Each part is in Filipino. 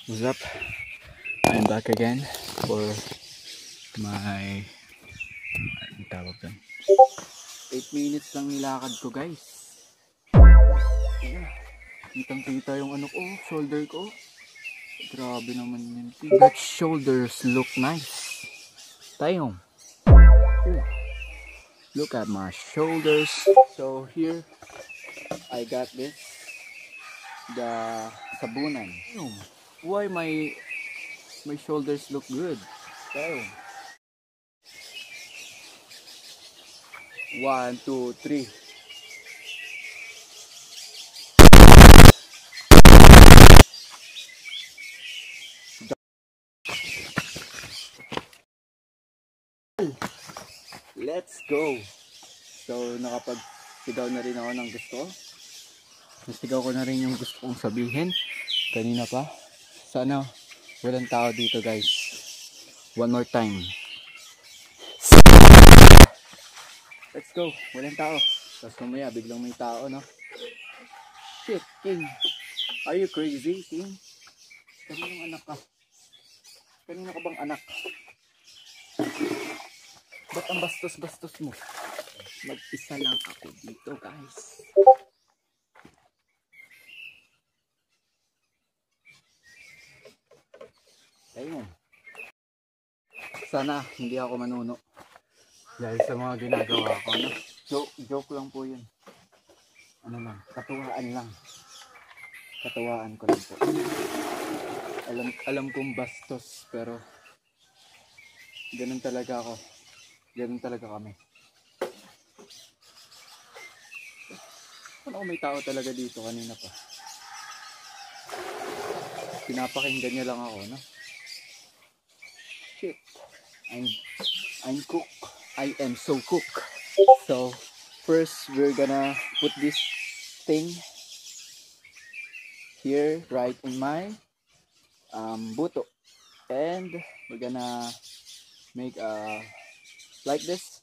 What's up? I'm back again for my tawag doon. 8 minutes lang nilakad ko, guys. Yeah. Kitang-kita yung ano ko, shoulder ko. Grabe naman yun. That shoulders look nice. Damn. Ooh. Look at my shoulders. So here I got this, the sabunan. Why my shoulders look good? Damn. 1, 2, 3. Let's go! So nakapagsigaw na rin ako ng gusto. Nasigaw ko na rin yung gusto kong sabihin kanina pa. Sana walang tao dito, guys. One more time. Let's go! Walang tao. Tapos mamaya biglang may tao, no? Shit, King! Are you crazy, King? Kaninong anak ka? Kanina ka bang anak? Ba't ang bastos-bastos mo? Mag-isa lang ako dito, guys. Ayun. Sana hindi ako manuno dahil sa mga ginagawa ko, no? Joke lang po yun. Ano lang, katuwaan lang. Katuwaan ko lang po. Alam kong bastos, pero ganun talaga ako. Ganun talaga kami. Ano kung may tao talaga dito kanina pa? Pinapakinggan niya lang ako, no? Shit. I'm cook. I am so cook. So, first we're gonna put this thing here right in my buto. And we're gonna make like this.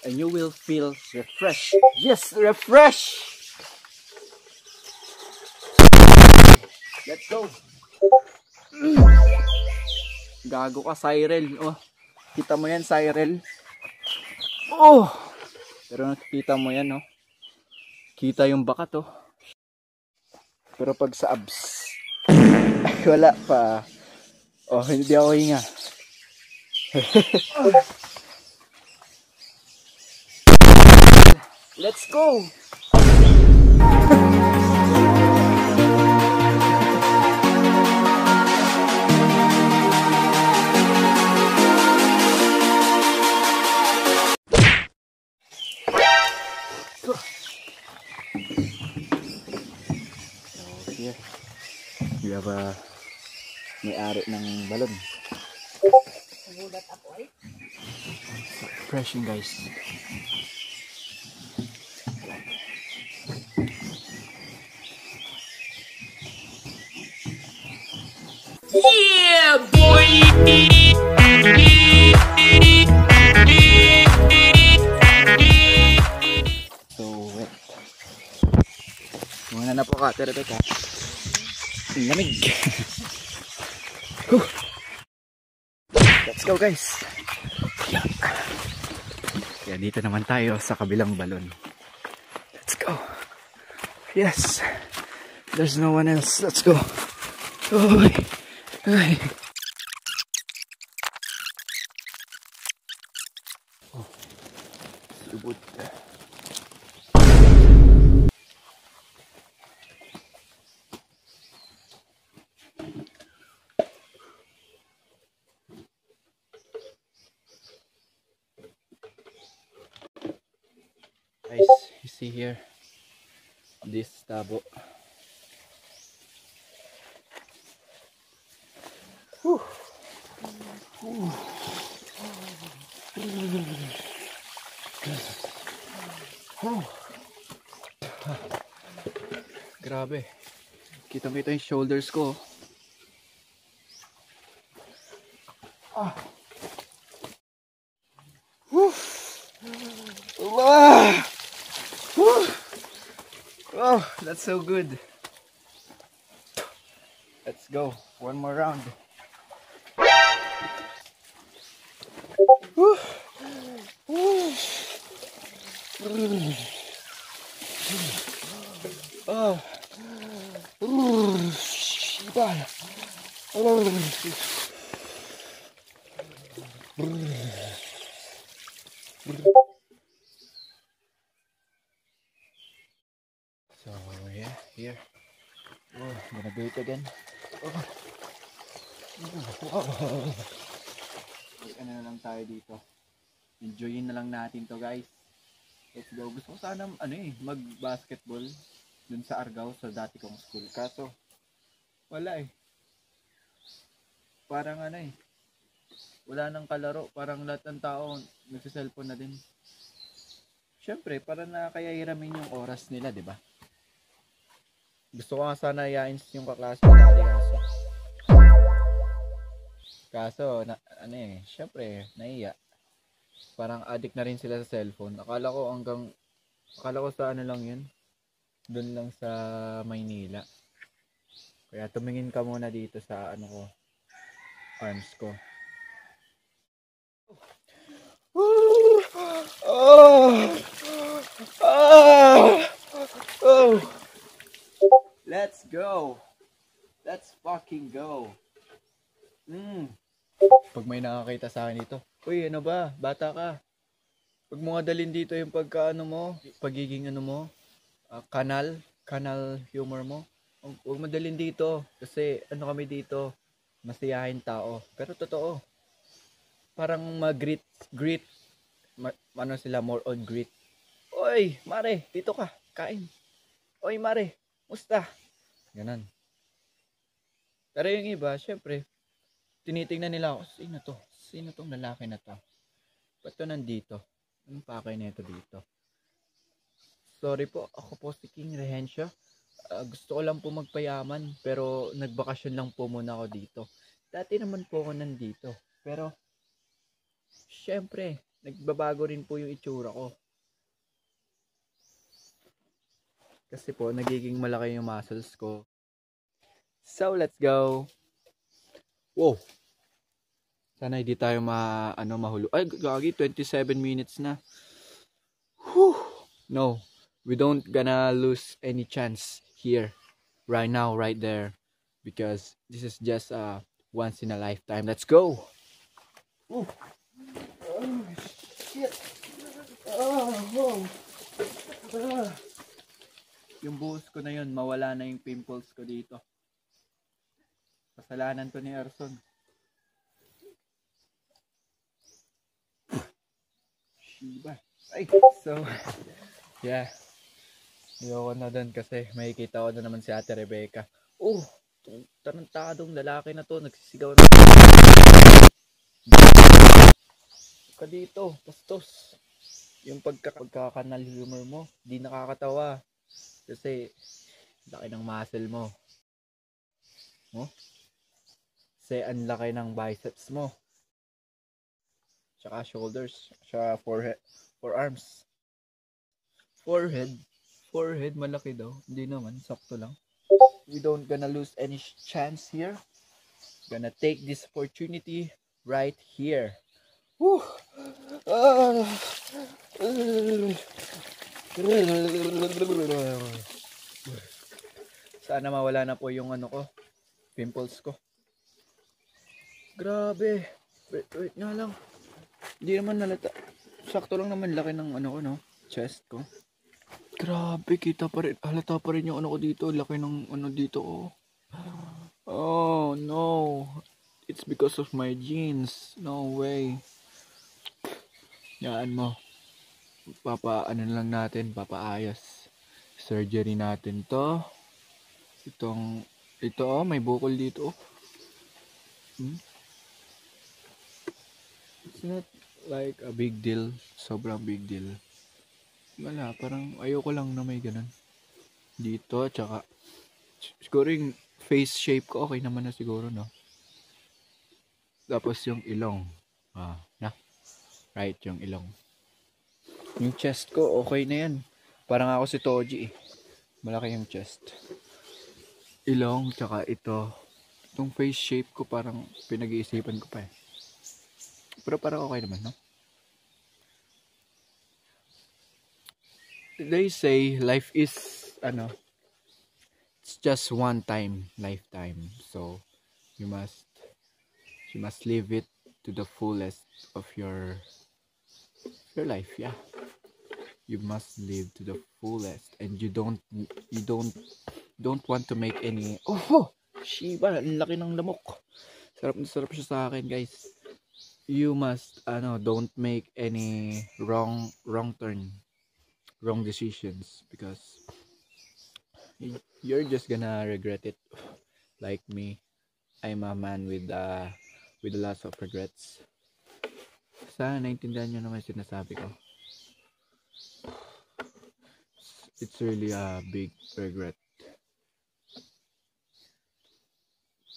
And you will feel refreshed. Yes, refresh. Let's go. Gago ka, Cyril. Oh, kita mo yan, Cyril. Oh, pero nakikita mo yan, no? Kita yung bakat, oh. Pero pag sa abs, wala pa. Oh, hindi ako hinga. Let's go! So here, we have a may-ari ng balon. Refreshing, guys. Yeah, boy! So wet. Muna na po ka, teka. Lamig. Let's go, guys. Kaya dito naman tayo sa kabilang balon. Let's go. Yes. There's no one else. Let's go. Oy. Ay. Oh. Subot. Guys, you see here this tabo. Whew. Whew. Oh. Grabe. Kitang-kita yung shoulders ko. Ah. Whew. Oh, that's so good. Let's go. One more round. Woo. Woo. Oh. Bye. So yeah, here. Oh, I'm gonna do it again. Oh. Oh. Ano na lang tayo dito. Enjoyin na lang natin to, guys. Let's go. Gusto ko sana mag-basketball dun sa Argao sa dati kong school. Kaso wala eh. Parang wala nang kalaro. Parang lahat ng tao nagsi-cellphone na din. Syempre, para na kaya hiramin yung oras nila, di ba? Gusto ko nga sana yain yung kaklase ko dati kaso syempre, naiya. Parang addict na rin sila sa cellphone. Akala ko sa lang yun. Doon lang sa Maynila. Kaya tumingin ka muna dito sa arms ko. Oh. Let's go. Let's fucking go. Pag may nakakita sa akin dito, uy, ano ba? Bata ka. Pag mo dalhin dito yung pagiging kanal humor mo. Huwag mo dalhin dito kasi kami dito, masiyahin tao. Pero totoo. Parang greet sila, more on greet. Oy, mare, dito ka, kain. Oy, mare, musta? Ganun. Pero yung iba, syempre, tinitingnan nila ako, sino tong lalaki na to? Ba't to nandito? Anong pakay na ito dito? Sorry po, ako po si King Rehencio. Gusto ko lang po magpayaman, pero nagbakasyon lang po muna ako dito. Dati naman po ako nandito, pero syempre, nagbabago rin po yung itsura ko. Kasi po, nagiging malaki yung muscles ko. So, let's go. Wow. Sana hindi tayo mahulog. Ay, gagi, 27 minutes na. Whew. No, we don't gonna lose any chance here. Right now, right there. Because this is just once in a lifetime. Let's go. Oh, shit. Yung buhos ko na yun, mawala na yung pimples ko dito. Kasalanan to ni Erson. Shiba. Ay, so, yeah. Ayoko na dun kasi makikita ko na naman si Ate Rebecca. Oh, tarantadong lalaki na to, nagsisigaw na. Ka dito, bastos. Yung pagkakanal humor mo, di nakakatawa. Kasi, laki ng muscle mo. Oh? Kasi, ang laki ng biceps mo. Tsaka shoulders. Tsaka forearms. Forehead, malaki daw. Hindi naman, sakto lang. We don't gonna lose any chance here. Gonna take this opportunity right here. Woo! Sana mawala na po yung pimples ko. Grabe. Wait nga lang. Hindi naman nalata. Sakto lang naman laki ng chest ko. Grabe, kita pa rin. Halata pa rin yung ko dito. Laki ng dito, oh. Oh, no. It's because of my jeans. No way. Yan mo. Lang natin. Papaayos. Surgery natin to. Ito, may bukol dito. It's not like a big deal. Sobrang big deal. Wala, parang ayoko lang na may ganun. Dito, tsaka siguro yung face shape ko okay naman na siguro, no? Tapos yung ilong. Right, yung ilong. Yung chest ko, okay na yan. Parang ako si Toji, eh. Malaki yung chest. Ilong, tsaka ito. Itong face shape ko parang pinag-iisipan ko pa eh. Pero parang okay naman, no? They say life is, it's just one time, lifetime. So, you must live it to the fullest of your life, yeah. You must live to the fullest, and you don't want to make any shiba, ang laki ng lamok. Sarap siya sa akin, guys. You must don't make any wrong decisions, because you're just gonna regret it. Like me, I'm a man with lots of regrets. Sana naintindihan nyo naman sinasabi ko. It's really a big regret.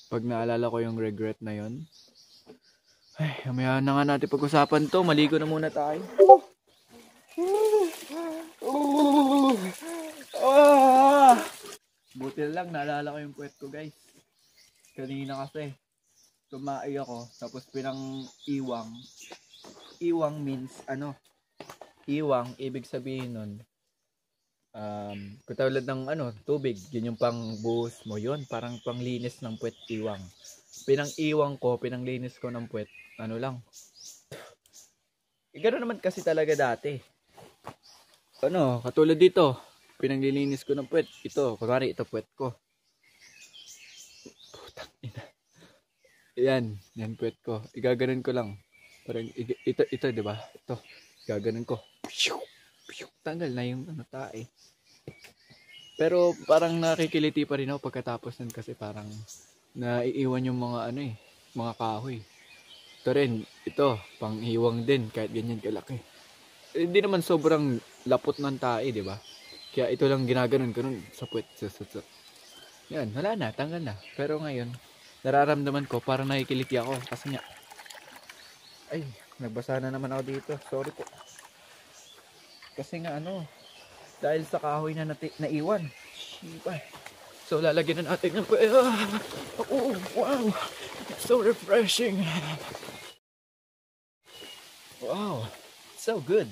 Pag naalala ko yung regret na yon, ay, mamaya na nga natin pag-usapan to. Maligo na muna tayo. Buti lang, naalala ko yung puwet ko, guys. Kanina kasi, tumai ako, tapos pinang-iwang. Iwang means, iwang, ibig sabihin nun, katulad ng tubig, yun yung pang buhos mo, yun parang panglinis ng puwet, iwang. Pinang-iwang ko, pinanglinis ko ng puwet, lang. Gano'n naman kasi talaga dati. Katulad dito, pinanglilinis ko ng puwet. Ito, kunwari ito puwet ko. Putang ina. Yan puwet ko. Igaganon ko lang. Parang ito, 'di ba? Ito, igaganon ko. Tanggal na yung tae. Pero parang nakikiliti pa rin ako pagkatapos nun, kasi parang naiiwan yung mga mga kahoy. Ito rin, ito, pang-iwang din kahit ganyan kalaki. Hindi naman sobrang lapot ng tae, di ba? Kaya ito lang ginaganon ko nun sa puwet. Yan, wala na, tanggal na. Pero ngayon, nararamdaman ko parang nakikiliti ako kasi nga, ay, nagbasa na naman ako dito. Sorry po. Kasi nga dahil sa kahoy na naiwan. Shiba. So lalagyan na natin ng oh, wow. It's so refreshing. Wow. So good.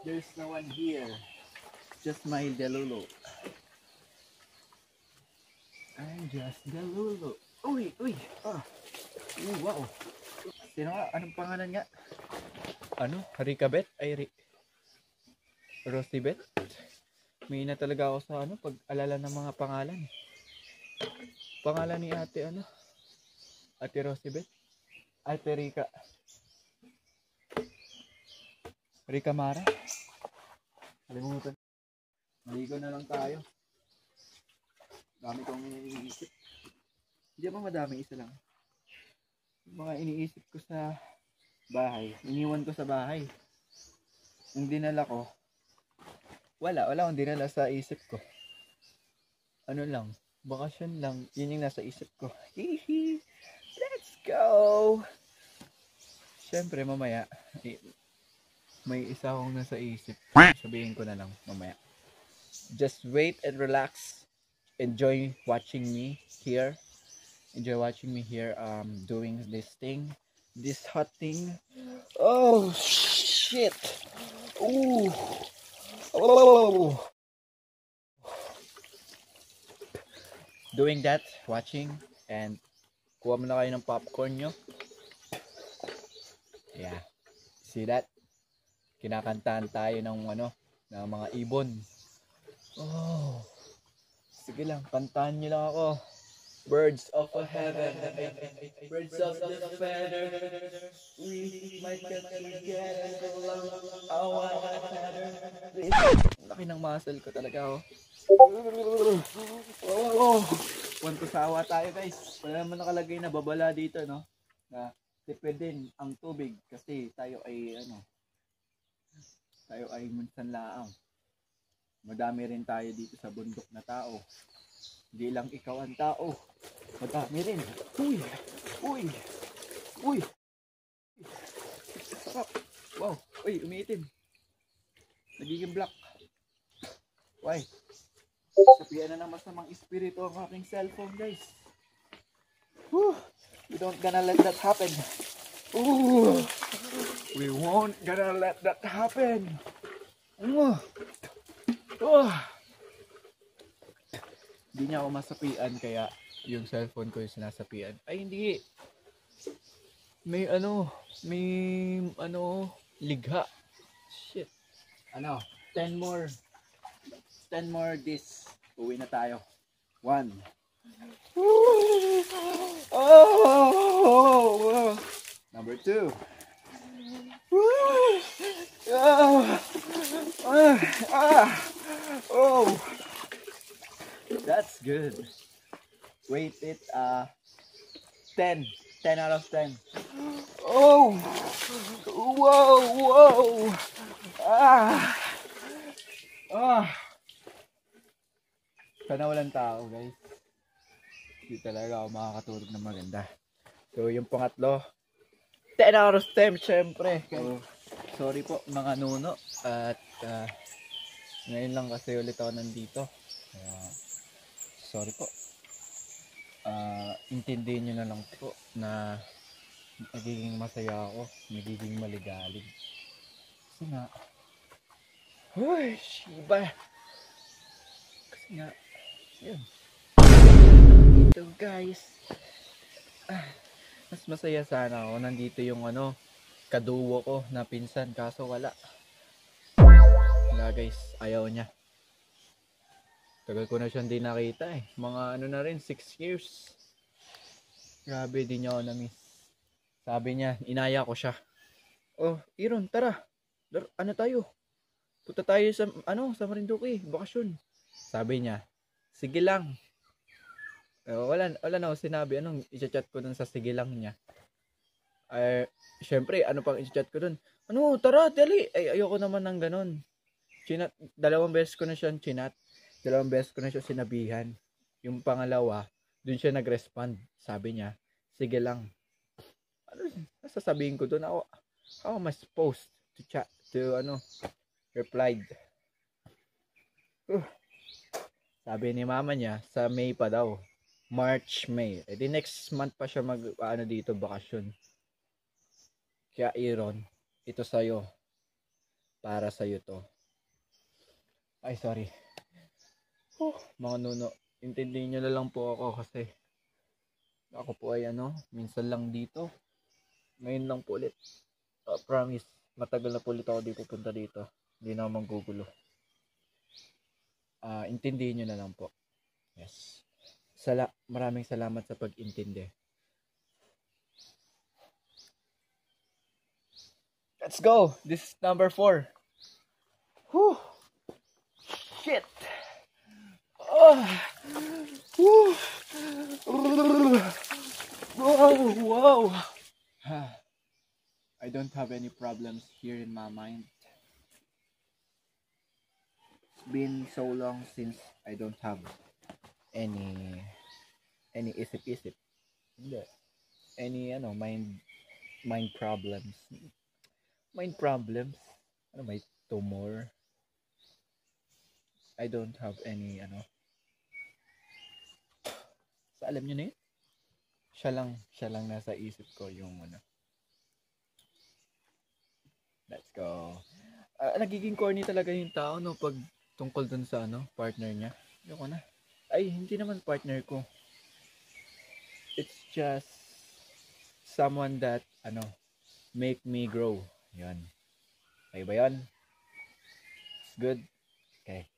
There's no one here. Just my Delulu. I'm just Delulu. Uy. Wow. Sino nga? Anong pangalan nga? Ricabet? Rosibet? May na talaga ako sa pag-alala ng mga pangalan. Pangalan ni ate Ate Rosibet? Ate Rica. Rica Mara? Kalimutan. Maligo na lang tayo. Dami kong iniisip. Hindi ba madami, isa lang? Mga iniisip ko sa bahay. Iniwan ko sa bahay. Yung dinala ko, wala akong dinala sa isip ko. Lang, bakasyon lang. Yun yung nasa isip ko. Hihi! Let's go! Siyempre, mamaya, may isa akong nasa isip. Sabihin ko na lang, mamaya. Just wait and relax. Enjoy watching me here. Doing this thing. This hot thing. Oh, shit! Ooh! Oh! Doing that, watching, and kuha mo na kayo ng popcorn nyo. Yeah. See that? Kinakantahan tayo ng ng mga ibon. Oh. Sige lang, kantahan nyo lang ako. Birds of a heaven, birds of the feather, we might get together along our feather. Laki ng muscle ko talaga, Puntusawa tayo, guys. Wala naman nakalagay na babala dito, na tipid din ang tubig kasi tayo ay minsan laang. Madami rin tayo dito sa bundok na tao. Hindi lang ikaw ang tao. Madami rin. Uy! Sarap. Wow. Uy, umiitim. Nagiging black. Why? Sabihan na ng masamang espiritu ang aking cellphone, guys. Whew. We don't gonna let that happen. Ooh. We won't gonna let that happen. Oh. Hindi niya ako masapian kaya yung cellphone ko yung sinasapian. Ay hindi. May ligha. Shit. 10 more this. Uwi na tayo. 1. Oh! Number 2. Oh! That's good. Rate it 10. 10 out of 10. Oh! Whoa! Sana walang tao, guys. Hindi talaga ako makakatulog ng maganda. So, yung pangatlo, 10 out of 10, syempre. So, sorry po, mga nuno. At, ngayon lang kasi ulit ako nandito. Kaya, sorry po. Intindihin nyo na lang po na nagiging masaya ako. Nagiging maligalig. Kasi nga, uy, shiba. Kasi nga, yun. Ito guys. Mas masaya sana ako. Nandito yung kaduwo ko na pinsan. Kaso wala. Wala guys. Ayaw niya. Tagal ko na siyang di nakita eh. Mga na rin. 6 years. Grabe di niya ako na-miss. Sabi niya, inaya ko siya. Oh, Iron, tara. Tayo? Punta tayo sa, sa Marinduque. Bakasyon. Sabi niya, sige lang. Wala na ako sinabi. I-chat ko dun sa sige lang niya. Syempre, pang i-chat ko dun? Tara, dali. Ayoko naman ng ganun. Dalawang beses ko na siyang chinat. Dalawang beses ko na siya sinabihan. Yung pangalawa, dun siya nag-respond. Sabi niya, sige lang. Sasabihin ko dun? How am I supposed to chat? Replied. Sabi ni mama niya, sa May pa daw. March, May. Di next month pa siya dito, bakasyon. Kaya Iron, ito sa'yo. Para sa'yo to. Ay, sorry. Mga nuno, intindihin nyo na lang po ako kasi ako po ay minsan lang dito. Ngayon lang po ulit. Promise, matagal na po ulit ako dito pupunta dito. Hindi na ako manggugulo. Intindihin nyo na lang po. Yes. Maraming salamat sa pag-intindi. Let's go. This is number 4. Whew. Shit. Oh. Whew. Wow. I don't have any problems here in my mind. It's been so long since I don't have any isip-isip. Hindi. Any mind problems. Mind problems. May tumor. I don't have any So, alam niyo na yun? Siya lang nasa isip ko yung Let's go. Nagiging corny talaga yung tao pag tungkol dun sa partner niya. Yoko na. Ay, hindi naman partner ko. It's just someone that make me grow. Yan. Okay ba yan? It's good. Okay.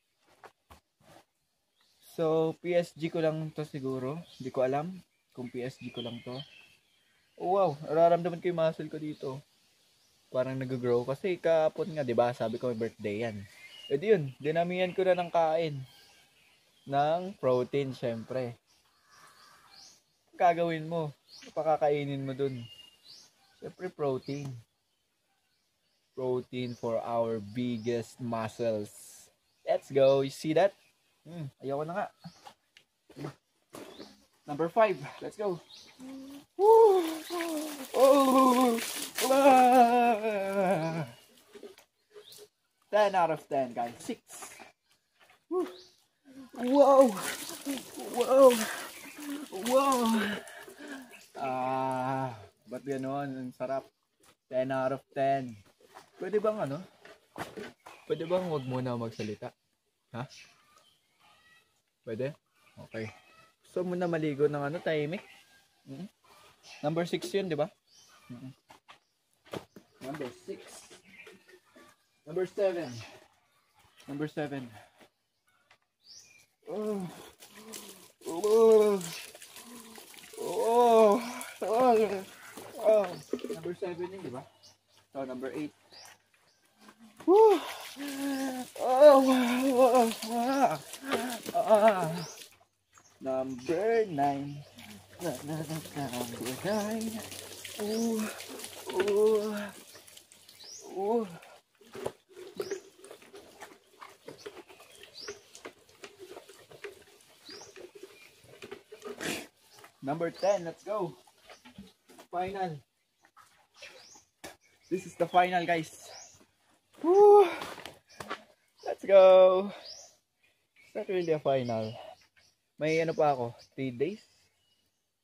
So, PSG ko lang to siguro. Hindi ko alam kung PSG ko lang to. Oh, wow, nararamdaman ko yung muscle ko dito. Parang nag-grow kasi kahapon nga, 'di ba? Sabi ko birthday yan. Eh di yun, dinamihan ko na ng kain. Ng protein, syempre. Gagawin mo, pakakainin mo dun. Syempre protein. Protein for our biggest muscles. Let's go. You see that? Ayoko na nga. Number 5. Let's go. Woo! Oh! 10 out of 10, guys. 6. Woo. Wow! Wow! Wow! Ba't gano'n? Ang sarap. 10 out of 10. Pwede bang ano? Pwede bang huwag muna magsalita? Ha? Pwede? Okay. Gusto mo na maligo ng ano, tahimik? Number 6 yun, di ba? Number 6. Number 7. Number 7. Oh. Oh. Oh. Oh. Oh. Number 7 yun, di ba? So, number 8. Woo. Oh. Oh. Number 9. Number 9. Ooh. Ooh. Ooh. Number 10, let's go. Final. This is the final, guys. Woo. Let's go. It's not really a final. May ano pa ako, 3 days?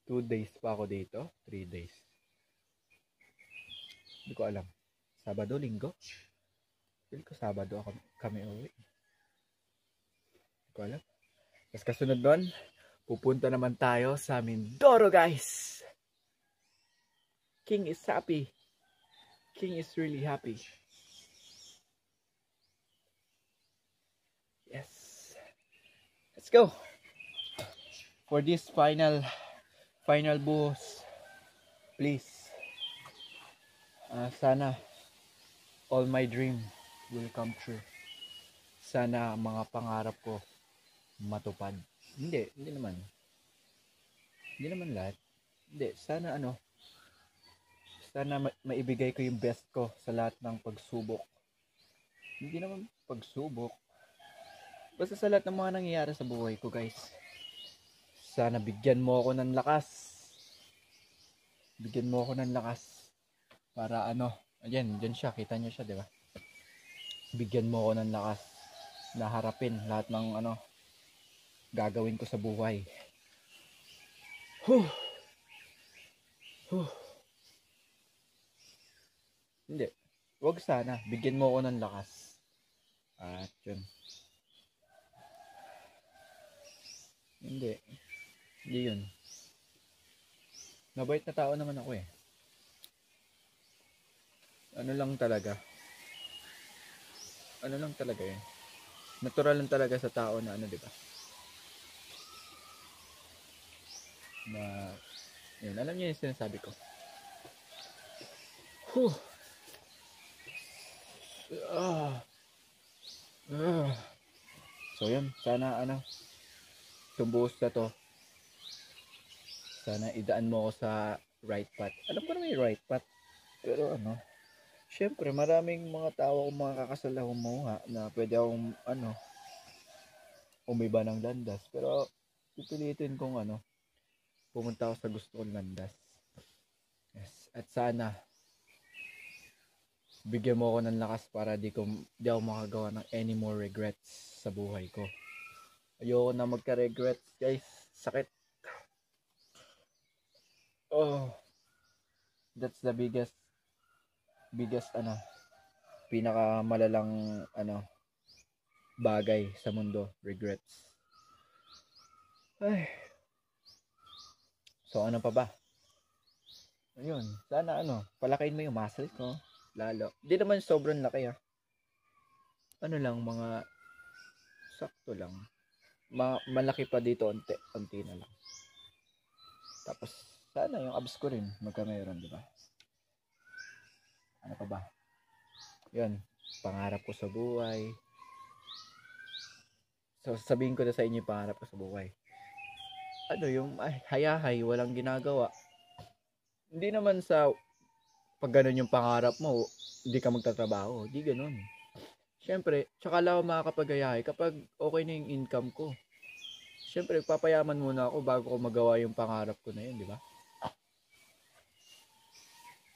2 days pa ako dito. 3 days. Hindi ko alam. Sabado, linggo? Feel ko Sabado kami uwi. Hindi ko alam. Tapos kasunod doon, pupunta naman tayo sa Mindoro, guys. King is happy. King is really happy. Yes. Let's go. For this final buhos. Please. Sana all my dream will come true. Sana mga pangarap ko matupad. Hindi naman. Hindi naman lahat. Hindi, sana sana maibigay ko yung best ko sa lahat ng pagsubok. Hindi naman pagsubok. Basta sa lahat ng mga nangyayari sa buhay ko, guys. Sana bigyan mo ako ng lakas. Bigyan mo ako ng lakas. Para ayan, dyan siya. Kita nyo siya, di ba? Bigyan mo ako ng lakas na harapin lahat ng gagawin ko sa buhay. Hindi. Wag sana. Bigyan mo ako ng lakas. At yun. Hindi yun. Mabait na tao naman ako eh. Ano lang talaga eh. Natural lang talaga sa tao na diba? Na, yun, alam niyo yung sinasabi ko. So yun, sana itong buhos na to, sana idaan mo ako sa right path. Alam ko na may right path, pero syempre maraming mga tao akong makakasal akong mamuha na pwede akong umiba ng landas, pero pipilitin kong pumunta ako sa gusto kong landas. Yes. At sana bigyan mo ako ng lakas para di ako makagawa ng any more regrets sa buhay ko. Ayoko na magka-regrets, guys. Sakit. Oh. That's the biggest pinakamalalang bagay sa mundo, regrets. Ay. So ano pa ba? Ayun, sana palakihin mo yung muscle ko lalo. Hindi naman sobrang laki lang, mga sakto lang. Malaki pa dito, onti na lang. Tapos sana yung abs ko rin magkameron, di ba? Ano pa ba? Yun, pangarap ko sa buhay. So sabihin ko na sa inyo yung pangarap ko sa buhay. Yung hayahay, walang ginagawa. Hindi naman sa pag ganun yung pangarap mo, hindi ka magtatrabaho. Hindi ganun. Siyempre, tsaka lang ako makakapag-hayahay kapag okay na yung income ko. Siyempre, papayaman muna ako bago ko magawa yung pangarap ko na yun, di ba?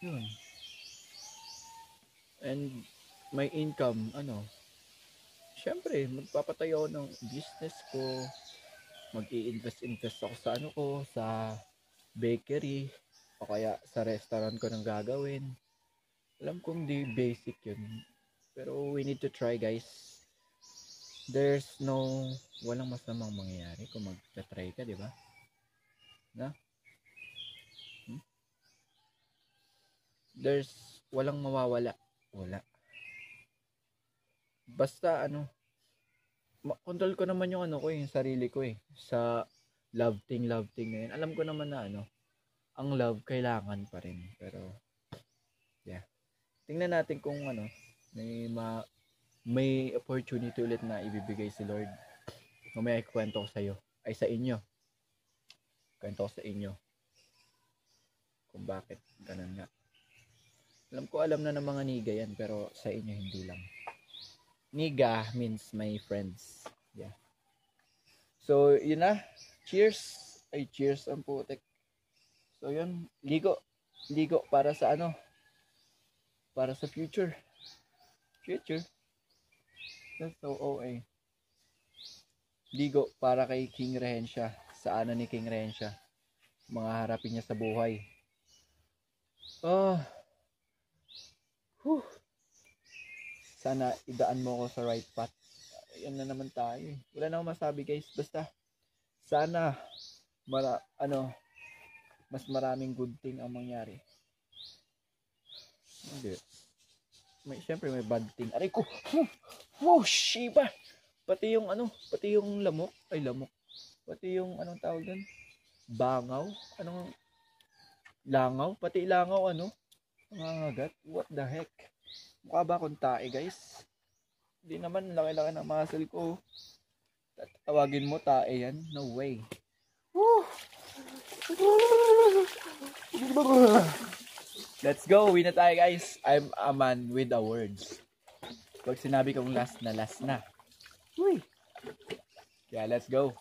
Yun. And my income, syempre, magpapatayo ako ng business ko. Mag-i-invest ako sa ano ko, sa bakery, o kaya sa restaurant ko nang gagawin. Alam kong di basic yun. Pero we need to try, guys. Walang masamang mangyayari kung mag-try ka, di ba? Na? Walang mawawala. Wala. Basta control ko naman yung yung sarili ko sa love thing na yun. Alam ko naman na ang love kailangan pa rin. Pero yeah. Tingnan natin kung may opportunity ulit na ibibigay si Lord. Mamaya ikwento ko sa inyo. Kwento ko sa inyo kung bakit ganun nga. Alam na ng mga niga yan, pero sa inyo hindi lang. Niga means my friends. Yeah. So, yun na. Cheers. Ay, cheers ang putek. So, yun. Ligo para sa para sa future. That's so OA. Ligo para kay King Rehencia. Sa ni King Rehencia. Mga harapin niya sa buhay. Sana idaan mo ko sa right path. Yan na naman tayo. Wala na akong masabi, guys. Basta sana mas maraming good thing ang mangyari. Hindi. Siyempre may bad thing. Aray ko. Wow, shiba. Pati yung lamok. Ay, lamok. Pati yung tawag doon? Bangaw. Langaw. Pati langaw nangangagat. What the heck? Mukha ba akong tae, guys? Hindi naman, laki-laki ng muscle ko. Tatawagin mo tae yan? No way. Woo! Let's go! Win na tayo, guys. I'm a man with the words. Pag sinabi kong last na. Uy! Yeah, let's go.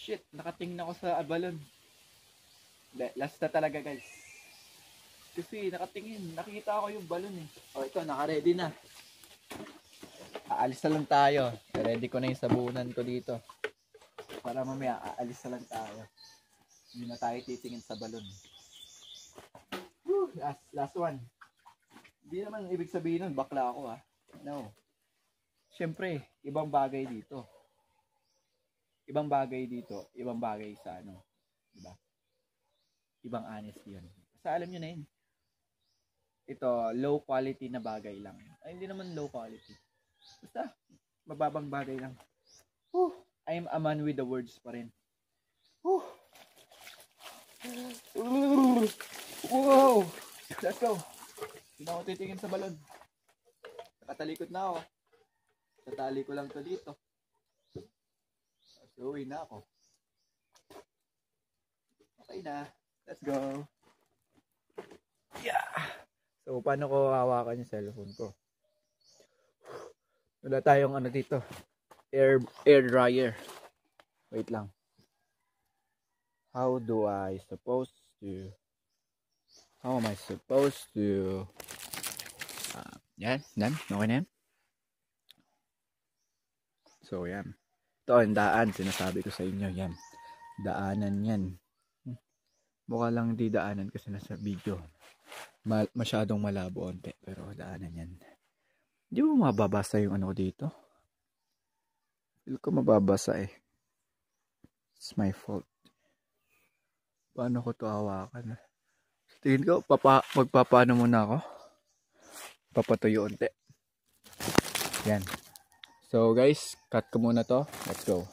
Shit, nakatingin ako sa balon. Last na talaga, guys. Kasi nakatingin, nakikita ko yung balon ito, naka-ready na. Aalis na lang tayo. Ready ko na yung sabunan ko dito. Para mamaya, aalis na lang tayo. Hindi na tayo titingin sa balon. Last one. Hindi naman ibig sabihin nun, bakla ako No. Siyempre, ibang bagay dito. Ibang bagay sa diba? Ibang honesty yun. Basta alam nyo na yun. Ito, low quality na bagay lang. Ay, hindi naman low quality. Basta, mababang bagay lang. I'm a man with the words pa rin. Wow! Let's go! Hindi na ako titingin sa balon. Nakatalikod na ako. Tatali ko lang to dito. So, uwi na ako. Okay na. Let's go. Yeah. So, paano ko hawakan yung cellphone ko? Wala tayong dito. Air dryer. Wait lang. How am I supposed to yan. Done? Okay na yan? So, yan. Ito ang daan, sinasabi ko sa inyo, yan. Daanan yan. Mukha lang di daanan kasi nasa video. Masyadong malabo onte, pero daanan yan. Hindi mo mababasa yung dito. Feel ko mababasa It's my fault. Paano ko to hawakan? Tingin ko, magpapaano muna ako. Papatuyo onte. Yan. So guys, cut ko muna to. Let's go.